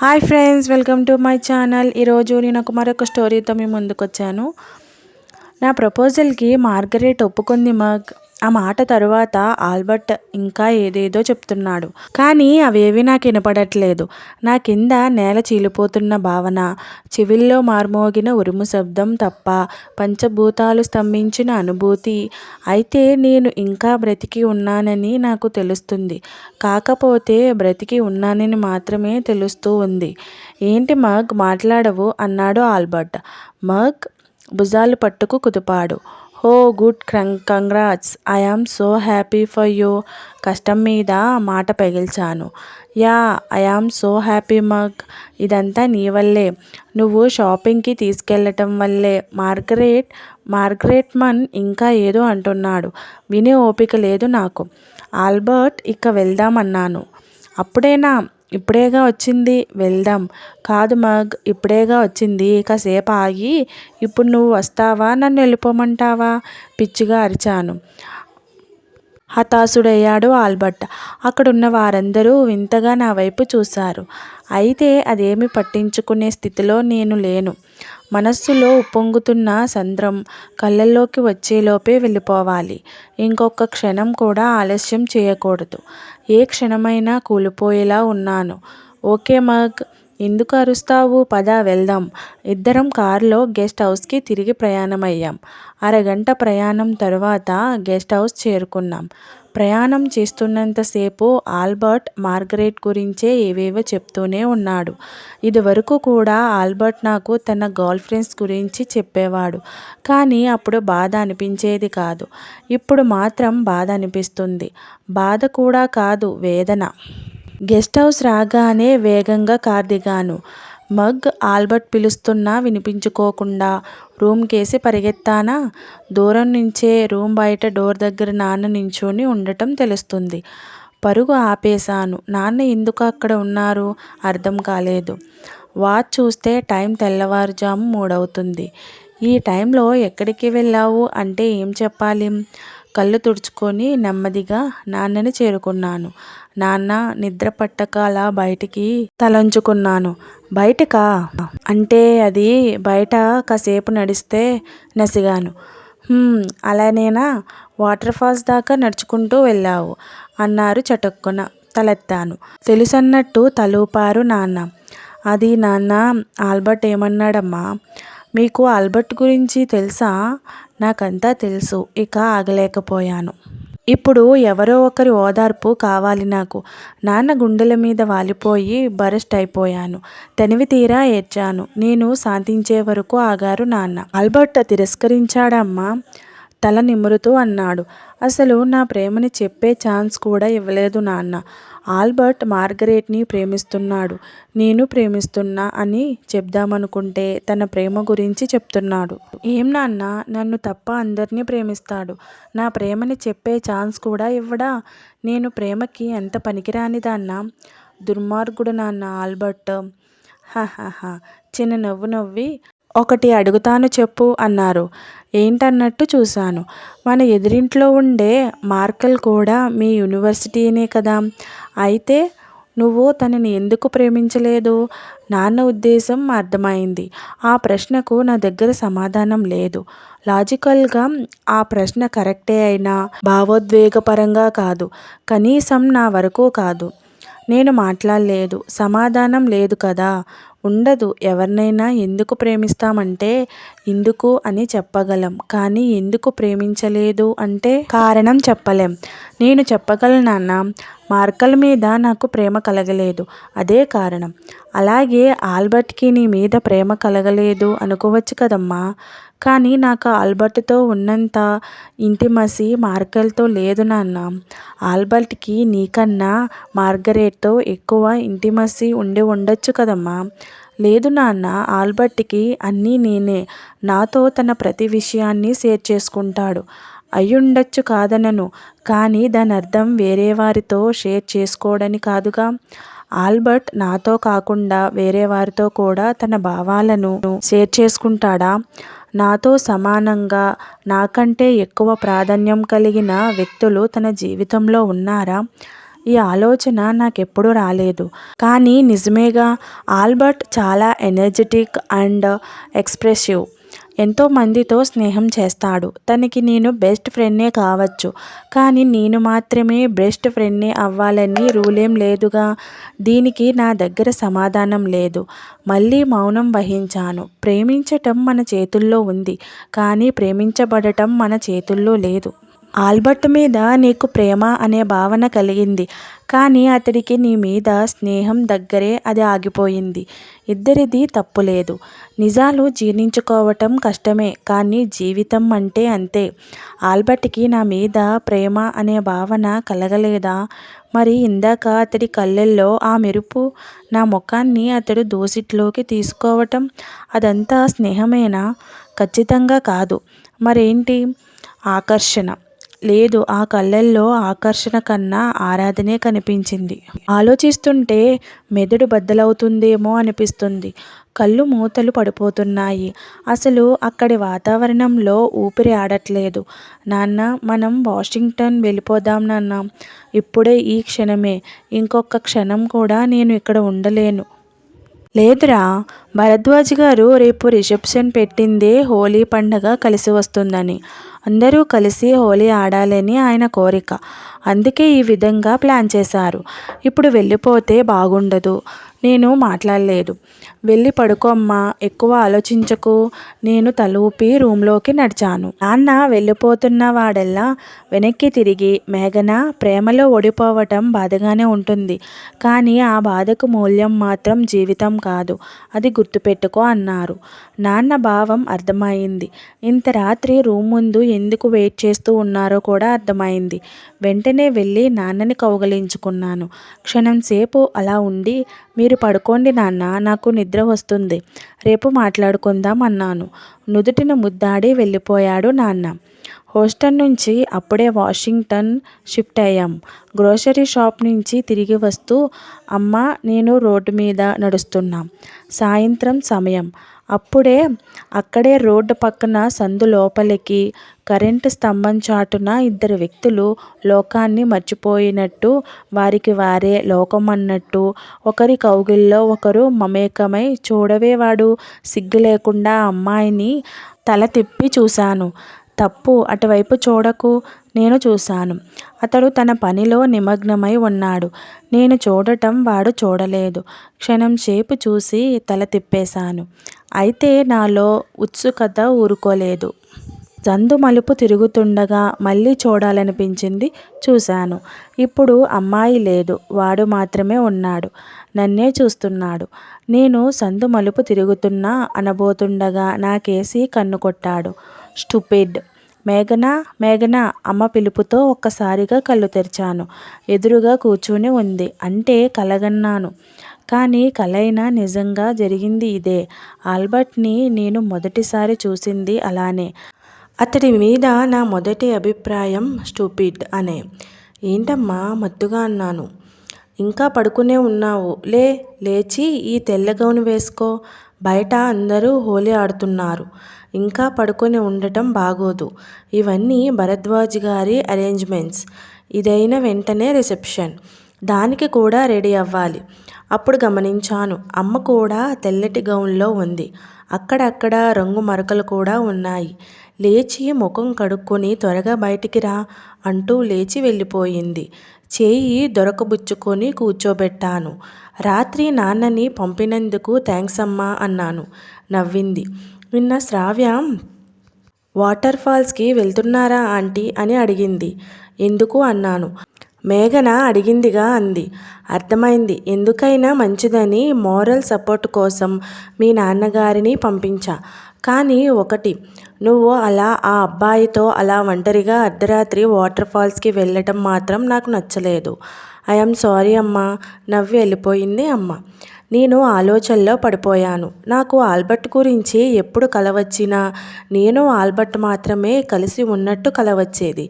Hi friends, welcome to my channel. ఈరోజు నేను మరొక స్టోరీతో మీ ముందుకు వచ్చాను. నా ప్రపోజల్కి మార్గరెట్ ఒప్పుకుంది మగ్. ఆ మాట తరువాత ఆల్బర్ట్ ఇంకా ఏదేదో చెప్తున్నాడు, కానీ అవేవి నాకు వినపడట్లేదు. నా కింద నేల చీలిపోతున్న భావన, చెవిల్లో మార్మోగిన ఉరుము శబ్దం తప్ప పంచభూతాలు స్తంభించిన అనుభూతి. అయితే నేను ఇంకా బ్రతికి ఉన్నానని నాకు తెలుస్తుంది, కాకపోతే బ్రతికి ఉన్నానని మాత్రమే తెలుస్తూ ఉంది. ఏంటి మగ్, మాట్లాడవు అన్నాడు ఆల్బర్ట్. మగ్ భుజాలు పట్టుకు కుదిపాడు. Oh good, congrats, I am so happy for you. కష్టం మీద మాట పగిల్చాను. యా, ఐఆమ్ సో హ్యాపీ మగ్. ఇదంతా నీ వల్లే. నువ్వు షాపింగ్కి తీసుకెళ్ళటం వల్లే. మార్గరెట్ మన్ ఇంకా ఏదో అంటున్నాడు. వినే ఓపిక లేదు నాకు. ఆల్బర్ట్, ఇక వెళ్దాం అన్నాను. అప్పుడేనా? ఇప్పుడేగా వచ్చింది. వెళ్దాం కాదు మగ్, ఇప్పుడేగా వచ్చింది. కాసేపు ఆగి ఇప్పుడు నువ్వు వస్తావా, నన్ను వెళ్ళిపోమంటావా? పిచ్చిగా అరిచాను. హతాశుడయ్యాడు ఆల్బర్ట్. అక్కడున్న వారందరూ వింతగా నా వైపు చూశారు. అయితే అదేమి పట్టించుకునే స్థితిలో నేను లేను. మనస్సులో ఉప్పొంగుతున్న సంద్రం కళ్ళల్లోకి వచ్చేలోపే వెళ్ళిపోవాలి. ఇంకొక క్షణం కూడా ఆలస్యం చేయకూడదు. ఏ క్షణమైనా కూలిపోయేలా ఉన్నాను. ఓకే మగ్, ఎందుకు అరుస్తావు? పద వెళ్దాం. ఇద్దరం కారులో గెస్ట్ హౌస్కి తిరిగి ప్రయాణమయ్యాం. అరగంట ప్రయాణం తరువాత గెస్ట్ హౌస్ చేరుకున్నాం. ప్రయాణం చేస్తున్నంతసేపు ఆల్బర్ట్ మార్గరెట్ గురించే ఏవేవో చెప్తూనే ఉన్నాడు. ఇదివరకు కూడా ఆల్బర్ట్ నాకు తన గర్ల్ ఫ్రెండ్స్ గురించి చెప్పేవాడు, కానీ అప్పుడు బాధ అనిపించేది కాదు. ఇప్పుడు మాత్రం బాధ అనిపిస్తుంది. బాధ కూడా కాదు, వేదన. గెస్ట్ హౌస్ రాగానే వేగంగా కార్ దిగాను. మగ్ ఆల్బర్ట్ పిలుస్తున్నా వినిపించుకోకుండా రూమ్కేసి పరిగెత్తానా. దూరం నుంచే రూమ్ బయట డోర్ దగ్గర నాన్న నించొని ఉండటం తెలుస్తుంది. పరుగు ఆపేశాను. నాన్న ఎందుకు అక్కడ ఉన్నారు అర్థం కాలేదు. వాచ్ చూస్తే టైం తెల్లవారుజాము 3 అవుతుంది. ఈ టైంలో ఎక్కడికి వెళ్ళావు అంటే ఏం చెప్పాలి? కళ్ళు తుడుచుకొని నెమ్మదిగా నాన్నని చేరుకున్నాను. నాన్న, నిద్ర పట్టక అలా బయటికి తలంచుకున్నాను. బయటకా అంటే అది బయట కాసేపు నడిస్తే నసిగాను. అలానేనా? వాటర్ ఫాల్స్ దాకా నడుచుకుంటూ వెళ్ళావు అన్నారు చటుక్కున. తలెత్తాను. తెలుసన్నట్టు తలూపారు నాన్న. అది నాన్న, ఆల్బర్ట్ ఏమన్నాడమ్మా? మీకు ఆల్బర్ట్ గురించి తెలుసా? నాకంతా తెలుసు. ఇక ఆగలేకపోయాను. ఇప్పుడు ఎవరో ఒకరి ఓదార్పు కావాలి నాకు. నాన్న గుండెల మీద వాలిపోయి బరస్ట్ అయిపోయాను. తనివి తీరా ఏడ్చాను. నేను శాంతించే వరకు ఆగారు నాన్న. ఆల్బర్ట్ తిరస్కరించాడమ్మా, తల నిమురుతూ అన్నాడు. అసలు నా ప్రేమని చెప్పే ఛాన్స్ కూడా ఇవ్వలేదు నాన్న. ఆల్బర్ట్ మార్గరెట్ని ప్రేమిస్తున్నాడు, నేను ప్రేమిస్తున్నా అని చెప్దామనుకుంటే తన ప్రేమ గురించి చెప్తున్నాడు. ఏం నాన్న, నన్ను తప్ప అందరినీ ప్రేమిస్తాడు. నా ప్రేమని చెప్పే ఛాన్స్ కూడా ఇవ్వడా? నేను ప్రేమకి ఎంత పనికిరానిదాన్నా? దుర్మార్గుడు నాన్న ఆల్బర్ట్. హహహ చిన్న నవ్వు నవ్వి, ఒకటి అడుగుతాను చెప్పు అన్నారు. ఏంటన్నట్టు చూశాను. మన ఎదురింట్లో ఉండే మార్కెల్ కూడా మీ యూనివర్సిటీనే కదా? అయితే నువ్వు తనని ఎందుకు ప్రేమించలేదు? నాన్న ఉద్దేశం అర్థమైంది. ఆ ప్రశ్నకు నా దగ్గర సమాధానం లేదు. లాజికల్గా ఆ ప్రశ్న కరెక్టే అయినా భావోద్వేగపరంగా కాదు. కనీసం నా వరకు కాదు. నేను మాట్లాడలేదు. సమాధానం లేదు కదా? ఉండదు. ఎవరినైనా ఎందుకు ప్రేమిస్తామంటే ఎందుకు అని చెప్పగలం, కానీ ఎందుకు ప్రేమించలేదు అంటే కారణం చెప్పలేం. నేను చెప్పగలను నాన్న, మార్కల్ మీద నాకు ప్రేమ కలగలేదు, అదే కారణం. అలాగే ఆల్బర్ట్కి నీ మీద ప్రేమ కలగలేదు అనుకోవచ్చు కదమ్మా. కానీ నాకు ఆల్బర్ట్తో ఉన్నంత ఇంటిమసీ మార్కెల్తో లేదు నాన్న. ఆల్బర్ట్కి నీకన్నా మార్గరెట్తో ఎక్కువ ఇంటిమసీ ఉండి ఉండొచ్చు కదమ్మా. లేదు నాన్న, ఆల్బర్ట్కి అన్నీ నేనే. నాతో తన ప్రతి విషయాన్ని షేర్ చేసుకుంటాడు. అయ్యుండొచ్చు, కాదనను, కానీ దాని అర్థం వేరే వారితో షేర్ చేసుకోవడని కాదుగా. ఆల్బర్ట్ నాతో కాకుండా వేరే వారితో కూడా తన భావాలను షేర్ చేసుకుంటాడా? నాతో సమానంగా నాకంటే ఎక్కువ ప్రాధాన్యం కలిగిన వ్యక్తులు తన జీవితంలో ఉన్నారా? ఈ ఆలోచన నాకెప్పుడు రాలేదు. కానీ నిజమేగా, ఆల్బర్ట్ చాలా ఎనర్జెటిక్ అండ్ ఎక్స్ప్రెసివ్. ఎంతో మందితో స్నేహం చేస్తాడు. తనకి నేను బెస్ట్ ఫ్రెండ్నే కావచ్చు, కానీ నేను మాత్రమే బెస్ట్ ఫ్రెండ్నే అవ్వాలని రూలేం లేదుగా. దీనికి నా దగ్గర సమాధానం లేదు. మళ్ళీ మౌనం వహించాను. ప్రేమించటం మన చేతుల్లో ఉంది, కానీ ప్రేమించబడటం మన చేతుల్లో లేదు. ఆల్బర్ట్ మీద నీకు ప్రేమ అనే భావన కలిగింది, కానీ అతడికి నీ మీద స్నేహం దగ్గరే అది ఆగిపోయింది. ఇద్దరిది తప్పులేదు. నిజాలు జీర్ణించుకోవటం కష్టమే, కానీ జీవితం అంటే అంతే. ఆల్బర్ట్కి నా మీద ప్రేమ అనే భావన కలగలేదా? మరి ఇందాక అతడి కళ్ళల్లో ఆ మెరుపు, నా ముఖాన్ని అతడు దోసిట్లోకి తీసుకోవటం, అదంతా స్నేహమేనా? ఖచ్చితంగా కాదు. మరేంటి? ఆకర్షణ. లేదు, ఆ కళ్ళల్లో ఆకర్షణ కన్నా ఆరాధనే కనిపించింది. ఆలోచిస్తుంటే మెదడు బద్దలవుతుందేమో అనిపిస్తుంది. కళ్ళు మూతలు పడిపోతున్నాయి. అసలు అక్కడి వాతావరణంలో ఊపిరి ఆడట్లేదు. నాన్న, మనం వాషింగ్టన్ వెళ్ళిపోదాం నాన్న. ఇప్పుడే, ఈ క్షణమే. ఇంకొక క్షణం కూడా నేను ఇక్కడ ఉండలేను. లేదురా, భరద్వాజ్ గారు రేపు రిసెప్షన్ పెట్టిందే హోలీ పండగ కలిసి వస్తుందని. అందరూ కలిసి హోలీ ఆడాలని ఆయన కోరిక. అందుకే ఈ విధంగా ప్లాన్ చేశారు. ఇప్పుడు వెళ్ళిపోతే బాగుండదు. నేను మాట్లాడలేదు. వెళ్ళి పడుకోమ్మా, ఎక్కువ ఆలోచించకు. నేను తల ఊపి రూంలోకి నడిచాను. నాన్న వెళ్ళిపోతున్న వాడల్లా వెనక్కి తిరిగి, మేఘన, ప్రేమలో ఓడిపోవటం బాధగానే ఉంటుంది, కానీ ఆ బాధకు మూల్యం మాత్రం జీవితం కాదు. అది గుర్తుపెట్టుకో అన్నారు. నాన్న భావం అర్థమైంది. ఇంత రాత్రి రూమ్ ముందు ఎందుకు వెయిట్ చేస్తూ ఉన్నారో కూడా అర్థమైంది. వెంటనే వెళ్ళి నాన్నని కౌగలించుకున్నాను. క్షణం సేపు అలా ఉండి, మీరు పడుకోండి నాన్న, నాకు నిద్ర వస్తుంది, రేపు మాట్లాడుకుందాం అన్నాను. నుదుటిన ముద్దాడి వెళ్ళిపోయాడు నాన్న. హోస్టల్ నుంచి అప్పుడే వాషింగ్టన్ షిఫ్ట్ అయ్యాం. గ్రోసరీ షాప్ నుంచి తిరిగి వస్తూ, అమ్మా, నేను రోడ్డు మీద నడుస్తున్నాం. సాయంత్రం సమయం. అక్కడే రోడ్డు పక్కన సందు లోపలికి, కరెంటు స్తంభం చాటున ఇద్దరు వ్యక్తులు లోకాన్ని మర్చిపోయినట్టు, వారికి వారే లోకమన్నట్టు, ఒకరి కౌగిల్లో ఒకరు మమేకమై, చూడవే, వాడు సిగ్గు లేకుండా అమ్మాయిని. తల తిప్పి చూశాను. తప్పు, అటువైపు చూడకు. నేను చూశాను. అతడు తన పనిలో నిమగ్నమై ఉన్నాడు. నేను చూడటం వాడు చూడలేదు. క్షణం సేపు చూసి తల తిప్పేశాను. అయితే నాలో ఉత్సుకత ఊరుకోలేదు. సందు మలుపు తిరుగుతుండగా మళ్ళీ చూడాలనిపించింది. చూశాను. ఇప్పుడు అమ్మాయి లేదు, వాడు మాత్రమే ఉన్నాడు. నన్నే చూస్తున్నాడు. నేను సందు మలుపు తిరుగుతున్నా అనబోతుండగా నాకేసి కన్ను కొట్టాడు. స్టూపిడ్. మేఘనా, మేఘనా అమ్మ పిలుపుతో ఒక్కసారిగా కళ్ళు తెరిచాను. ఎదురుగా కూర్చుని ఉంది. అంటే కలగన్నాను, కానీ కలైనా నిజంగా జరిగింది ఇదే. ఆల్బర్ట్ని నేను మొదటిసారి చూసింది అలానే. అతడి మీద నా మొదటి అభిప్రాయం స్టూపిడ్ అనే. ఏంటమ్మా మత్తుగా అన్నాను. ఇంకా పడుకునే ఉన్నావు? లేచి ఈ తెల్ల గౌను వేసుకో. బయట అందరూ హోలీ ఆడుతున్నారు. ఇంకా పడుకొని ఉండటం బాగోదు. ఇవన్నీ భరద్వాజ్ గారి అరేంజ్మెంట్స్. ఇదైన వెంటనే రిసెప్షన్. దానికి కూడా రెడీ అవ్వాలి. అప్పుడు గమనించాను, అమ్మ కూడా తెల్లటి గౌన్లో ఉంది. అక్కడక్కడ రంగు మరకలు కూడా ఉన్నాయి. లేచి ముఖం కడుక్కొని త్వరగా బయటికి రా అంటూ లేచి వెళ్ళిపోయింది. చేయి దొరకబుచ్చుకొని కూర్చోబెట్టాను. రాత్రి నాన్నని పంపినందుకు థ్యాంక్స్ అమ్మా అన్నాను. నవ్వింది. నిన్న శ్రావ్య వాటర్ ఫాల్స్కి వెళ్తున్నారా ఆంటీ అని అడిగింది. ఎందుకు అన్నాను. మేఘన అడిగిందిగా అంది. అర్థమైంది. ఎందుకైనా మంచిదని మోరల్ సపోర్ట్ కోసం మీ నాన్నగారిని పంపించా. కానీ ఒకటి, నువ్వు అలా ఆ అబ్బాయితో అలా ఒంటరిగా అర్ధరాత్రి వాటర్ ఫాల్స్కి వెళ్ళటం మాత్రం నాకు నచ్చలేదు. ఐఎమ్ సారీ అమ్మా. నవ్వి వెళ్ళిపోయింది అమ్మ. నేను ఆలోచనలో పడిపోయాను. నాకు ఆల్బర్ట్ గురించి ఎప్పుడు కల వచ్చినా నేను ఆల్బర్ట్ మాత్రమే కలిసి ఉన్నట్టు కల వచ్చేది.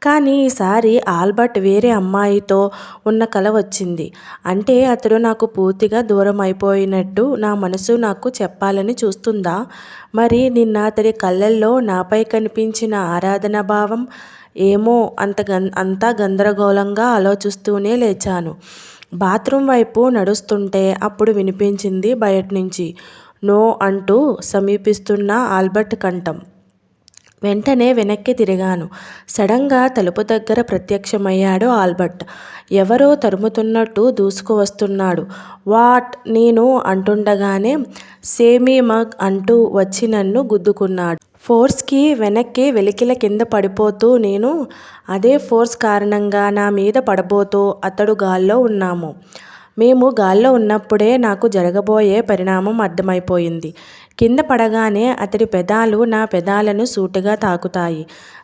కానీ ఈసారి ఆల్బర్ట్ వేరే అమ్మాయితో ఉన్న కల వచ్చింది. అంటే అతడు నాకు పూర్తిగా దూరం అయిపోయినట్టు నా మనసు నాకు చెప్పాలని చూస్తుందా? మరి నిన్న అతడి కళ్ళల్లో నాపై కనిపించిన ఆరాధనా భావం ఏమో అంతా గందరగోళంగా ఆలోచిస్తూనే లేచాను. బాత్రూమ్ వైపు నడుస్తుంటే అప్పుడు వినిపించింది బయట్నుంచి నో అంటూ సమీపిస్తున్న ఆల్బర్ట్ కంఠం. వెంటనే వెనక్కి తిరిగాను. సడన్గా తలుపు దగ్గర ప్రత్యక్షమయ్యాడు ఆల్బర్ట్. ఎవరో తరుముతున్నట్టు దూసుకువస్తున్నాడు. వాట్ నేను అంటుండగానే సేమీ మగ్ అంటూ వచ్చి నన్ను గుద్దుకున్నాడు. ఫోర్స్కి వెనక్కి వెలికిల కింద పడిపోతూ నేను అదే ఫోర్స్ కారణంగా నా మీద పడబోతూ అతడు గాల్లో ఉన్నాము. మేము గాల్లో ఉన్నప్పుడే నాకు జరగబోయే పరిణామం అర్థమైపోయింది. కింద పడగానే అతడి పెదాలు నా పెదాలను సూటిగా తాకుతాయి.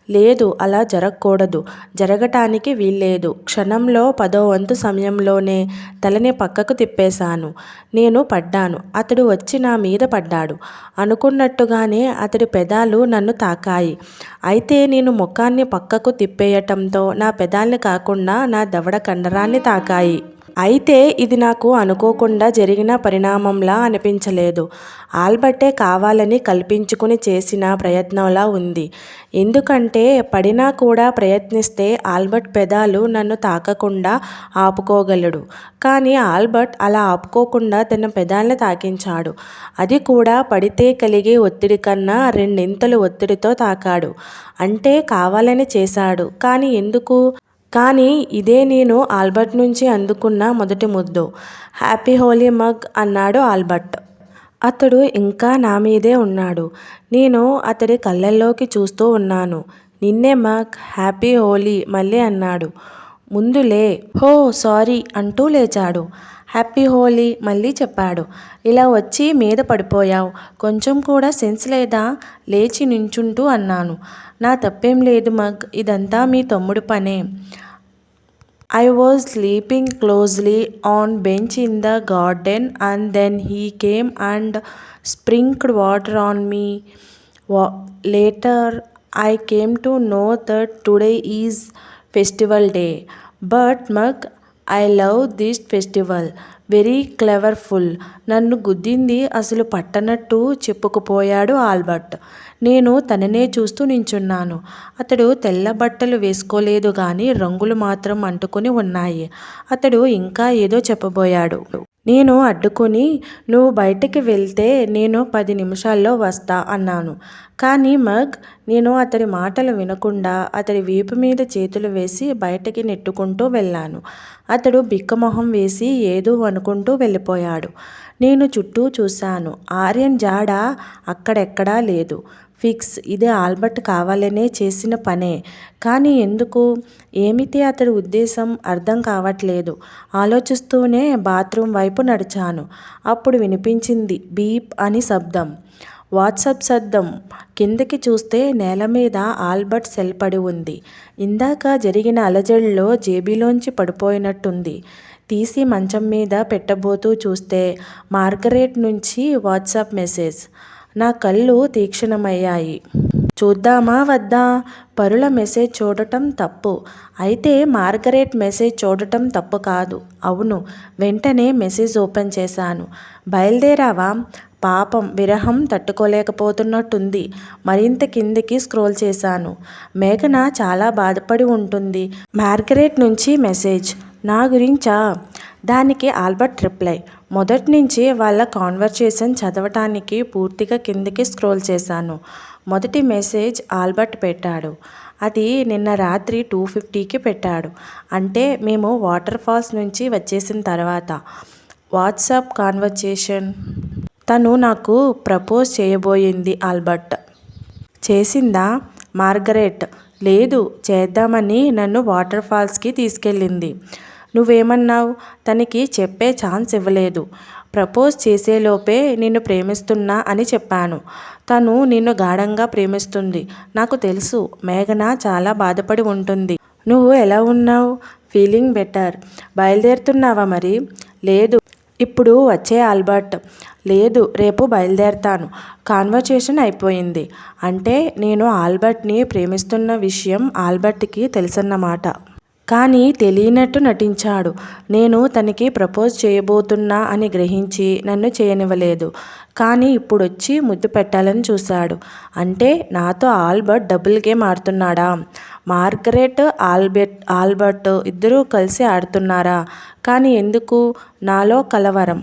లేదు, అలా జరగకూడదు, జరగటానికి వీల్లేదు. క్షణంలో 10వ వంతు సమయంలోనే తలని పక్కకు తిప్పేశాను. నేను పడ్డాను. అతడు వచ్చి నా మీద పడ్డాడు. అనుకున్నట్టుగానే అతడి పెదాలు నన్ను తాకాయి. అయితే నేను ముఖాన్ని పక్కకు తిప్పేయటంతో నా పెదాల్ని కాకుండా నా దవడ కండరాన్ని తాకాయి. అయితే ఇది నాకు అనుకోకుండా జరిగిన పరిణామంలా అనిపించలేదు. ఆల్బర్టే కావాలని కల్పించుకుని చేసిన ప్రయత్నంలా ఉంది. ఎందుకంటే పడినా కూడా ప్రయత్నిస్తే ఆల్బర్ట్ పెదాలు నన్ను తాకకుండా ఆపుకోగలడు. కానీ ఆల్బర్ట్ అలా ఆపుకోకుండా తన పెదాల్ని తాకించాడు. అది కూడా పడితే కలిగే ఒత్తిడి కన్నా 2 ఒత్తిడితో తాకాడు. అంటే కావాలని చేశాడు. కానీ ఎందుకు? కానీ ఇదే నేను ఆల్బర్ట్ నుంచి అందుకున్న మొదటి ముద్దు. హ్యాపీ హోలీ మగ్ అన్నాడు ఆల్బర్ట్. అతడు ఇంకా నా మీదే ఉన్నాడు. నేను అతడి కళ్ళల్లోకి చూస్తూ ఉన్నాను. నిన్నే మగ్, హ్యాపీ హోలీ మళ్ళీ అన్నాడు. ముందులే. హో సారీ అంటూ లేచాడు. హ్యాపీ హోలీ మళ్ళీ చెప్పాడు. ఇలా వచ్చి మీద పడిపోయావు, కొంచెం కూడా సెన్స్ లేదా? లేచి నించుంటూ అన్నాను. నా తప్పేం లేదు మగ్, ఇదంతా మీ తమ్ముడి పనే. I was sleeping closely on bench in the garden and then he came and sprinkled water on me. Later I came to know that today is festival day. But Mug, I love this festival. Very colourful. నన్ను గుద్దింది అసలు పట్టనట్టు చెప్పుకుపోయాడు Albert. నేను తననే చూస్తూ నించున్నాను. అతడు తెల్ల బట్టలు వేసుకోలేదు గాని రంగులు మాత్రం అంటుకుని ఉన్నాయి. అతడు ఇంకా ఏదో చెప్పబోయాడు. నేను అడ్డుకుని నువ్వు బయటికి వెళ్తే నేను 10 నిమిషాల్లో వస్తా అన్నాను. కానీ మగ్, నేను అతడి మాటలు వినకుండా అతడి వీపు మీద చేతులు వేసి బయటికి నెట్టుకుంటూ వెళ్ళాను. అతడు బిక్కమొహం వేసి ఏదో అనుకుంటూ వెళ్ళిపోయాడు. నేను చుట్టూ చూశాను. ఆర్యన్ జాడ అక్కడెక్కడా లేదు. ఫిక్స్, ఇదే ఆల్బర్ట్ కావాలనే చేసిన పనే. కానీ ఎందుకు? ఏమిటి అతడి ఉద్దేశం అర్థం కావట్లేదు. ఆలోచిస్తూనే బాత్రూమ్ వైపు నడిచాను. అప్పుడు వినిపించింది బీప్ అని శబ్దం. వాట్సాప్ శబ్దం. కిందకి చూస్తే నేల మీద ఆల్బర్ట్ సెల్ పడి ఉంది. ఇందాక జరిగిన అలజడిలో జేబీలోంచి పడిపోయినట్టుంది. తీసి మంచం మీద పెట్టబోతూ చూస్తే మార్గరెట్ నుంచి వాట్సాప్ మెసేజ్. నా కళ్ళు తీక్షణమయ్యాయి. చూద్దామా వద్దా? పరుల మెసేజ్ చూడటం తప్పు. అయితే మార్గరెట్ మెసేజ్ చూడటం తప్పు కాదు. అవును. వెంటనే మెసేజ్ ఓపెన్ చేశాను. బయలుదేరావా? పాపం విరహం తట్టుకోలేకపోతున్నట్టుంది. మరింత కిందికి స్క్రోల్ చేశాను. మేఘన చాలా బాధపడి ఉంటుంది. మార్గరెట్ నుంచి మెసేజ్. నా గురించా? దానికి ఆల్బర్ట్ రిప్లై. మొదటి నుంచి వాళ్ళ కాన్వర్సేషన్ చదవటానికి పూర్తిగా కిందికి స్క్రోల్ చేశాను. మొదటి మెసేజ్ ఆల్బర్ట్ పెట్టాడు. అది నిన్న రాత్రి 2:50కి పెట్టాడు. అంటే మేము వాటర్ ఫాల్స్ నుంచి వచ్చేసిన తర్వాత. WhatsApp conversation. తను నాకు ప్రపోజ్ చేయబోయింది ఆల్బర్ట్. చేసిందా? మార్గరెట్. లేదు, చేద్దామని నన్ను వాటర్ ఫాల్స్కి తీసుకెళ్ళింది. నువ్వేమన్నావు? తనకి చెప్పే ఛాన్స్ ఇవ్వలేదు. ప్రపోజ్ చేసేలోపే నిన్ను ప్రేమిస్తున్నా అని చెప్పాను. తను నిన్ను గాఢంగా ప్రేమిస్తుంది. నాకు తెలుసు. మేఘన చాలా బాధపడి ఉంటుంది. నువ్వు ఎలా ఉన్నావు? Feeling better. బయలుదేరుతున్నావా మరి? లేదు, ఇప్పుడు వచ్చే ఆల్బర్ట్. లేదు, రేపు బయలుదేరతాను. కాన్వర్సేషన్ అయిపోయింది. అంటే నేను ఆల్బర్ట్ని ప్రేమిస్తున్న విషయం ఆల్బర్ట్కి తెలుసన్నమాట. కానీ తెలియనట్టు నటించాడు. నేను తనకి ప్రపోజ్ చేయబోతున్నా అని గ్రహించి నన్ను చేయనివ్వలేదు. కానీ ఇప్పుడొచ్చి ముద్దు పెట్టాలని చూశాడు. అంటే నాతో ఆల్బర్ట్ డబుల్ గేమ్ ఆడుతున్నాడా? మార్గరెట్, ఆల్బర్ట్ ఇద్దరూ కలిసి ఆడుతున్నారా? కానీ ఎందుకు? నాలో కలవరం.